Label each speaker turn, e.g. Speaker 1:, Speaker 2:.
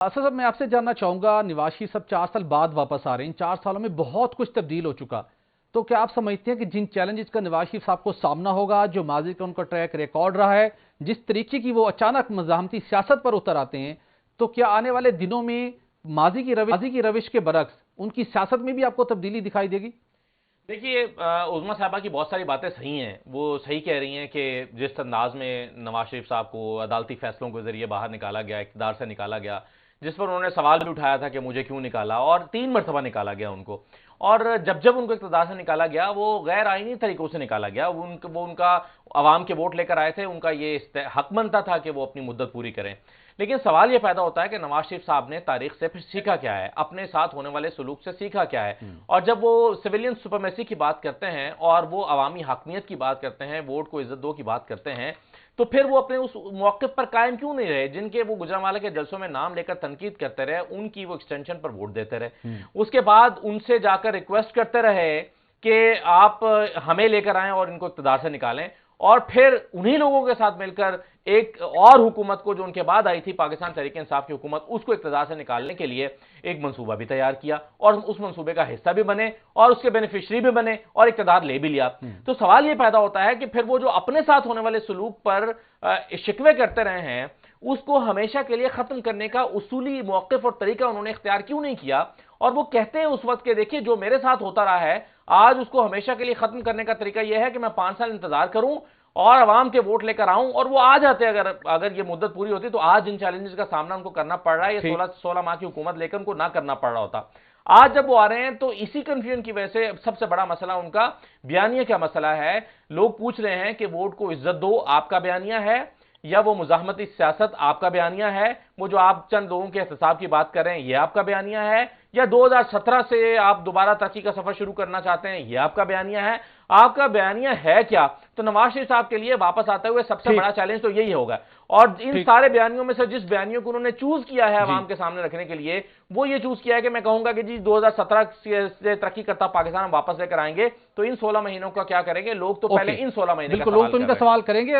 Speaker 1: असद साहब, मैं आपसे जानना चाहूंगा, नवाज शरीफ साहब 4 साल बाद वापस आ रहे हैं। इन 4 सालों में बहुत कुछ तब्दील हो चुका। तो क्या आप समझते हैं कि जिन चैलेंजेस का नवाज शरीफ साहब को सामना होगा, जो माजी का उनका ट्रैक रिकॉर्ड रहा है, जिस तरीके की वो अचानक मज़ाहमती सियासत पर उतर आते हैं, तो क्या आने वाले दिनों में माजी की रविश के बरक्स उनकी सियासत में भी आपको तब्दीली दिखाई देगी?
Speaker 2: देखिए, उज़मा साहबा की बहुत सारी बातें सही हैं। वो सही कह रही हैं कि जिस अंदाज में नवाज शरीफ साहब को अदालती फैसलों के जरिए बाहर निकाला गया, इक़्तिदार से निकाला गया, जिस पर उन्होंने सवाल भी उठाया था कि मुझे क्यों निकाला, और 3 मरतबा निकाला गया उनको। और जब जब उनको इक़्तिदार से निकाला गया, वो गैर आईनी तरीकों से निकाला गया। वो उनका अवाम के वोट लेकर आए थे, उनका ये हक बनता था कि वो अपनी मुद्दत पूरी करें। लेकिन सवाल ये पैदा होता है कि नवाज शरीफ साहब ने तारीख से फिर सीखा क्या है, अपने साथ होने वाले सलूक से सीखा क्या है। और जब वो सिविलियन सुपरमेसी की बात करते हैं और वो अवामी हकमियत की बात करते हैं, वोट को इज्जत दो की बात करते हैं, तो फिर वो अपने उस मौक़िफ़ पर कायम क्यों नहीं रहे जिनके वो गुजरांवाला के जलसों में नाम लेकर तनकीद करते रहे, उनकी वो एक्सटेंशन पर वोट देते रहे। उसके बाद उनसे जाकर रिक्वेस्ट करते रहे कि आप हमें लेकर आएं और इनको इक़्तिदार से निकालें, और फिर उन्हीं लोगों के साथ मिलकर एक और हुकूमत को, जो उनके बाद आई थी पाकिस्तान तहरीक इंसाफ की हुकूमत, उसको इक़्तिदार से निकालने के लिए एक मंसूबा भी तैयार किया और उस मंसूबे का हिस्सा भी बने और उसके बेनिफिशरी भी बने और इक़्तिदार ले भी लिया। तो सवाल ये पैदा होता है कि फिर वो जो अपने साथ होने वाले सलूक पर शिकवे करते रहे हैं, उसको हमेशा के लिए खत्म करने का उसूली मौक़िफ़ और तरीका उन्होंने इख्तियार क्यों नहीं किया। और वो कहते हैं उस वक्त के, देखिए जो मेरे साथ होता रहा है, आज उसको हमेशा के लिए खत्म करने का तरीका यह है कि मैं 5 साल इंतजार करूं और अवाम के वोट लेकर आऊं, और वो आ जाते हैं। अगर ये मुद्दत पूरी होती तो आज जिन चैलेंजेस का सामना उनको करना पड़ रहा है, ये 16 माह की हुकूमत लेकर उनको ना करना पड़ रहा होता। आज जब वो आ रहे हैं तो इसी कंफ्यूजन की वजह से सबसे बड़ा मसला उनका बयानिया का मसला है। लोग पूछ रहे हैं कि वोट को इज्जत दो आपका बयानिया है, या वो मुज़ाहमती सियासत आपका बयानिया है, वो जो आप चंद लोगों के एहतसाब की बात कर रहे हैं ये आपका बयानिया है, या 2017 से आप दोबारा तरक्की का सफर शुरू करना चाहते हैं ये आपका बयानिया है। आपका बयानिया है क्या? तो नवाज शरीफ साहब के लिए वापस आते हुए सबसे बड़ा चैलेंज तो यही होगा। और इन सारे बयानियों में से जिस बयानियों को उन्होंने चूज किया है आवाम के सामने रखने के लिए, वो ये चूज किया है कि मैं कहूंगा कि जी 2017 से तरक्की करता पाकिस्तान वापस लेकर आएंगे। तो इन 16 महीनों का क्या करेंगे लोग? तो पहले इन 16 महीने का
Speaker 1: बिल्कुल, लोग तो इनका सवाल करेंगे।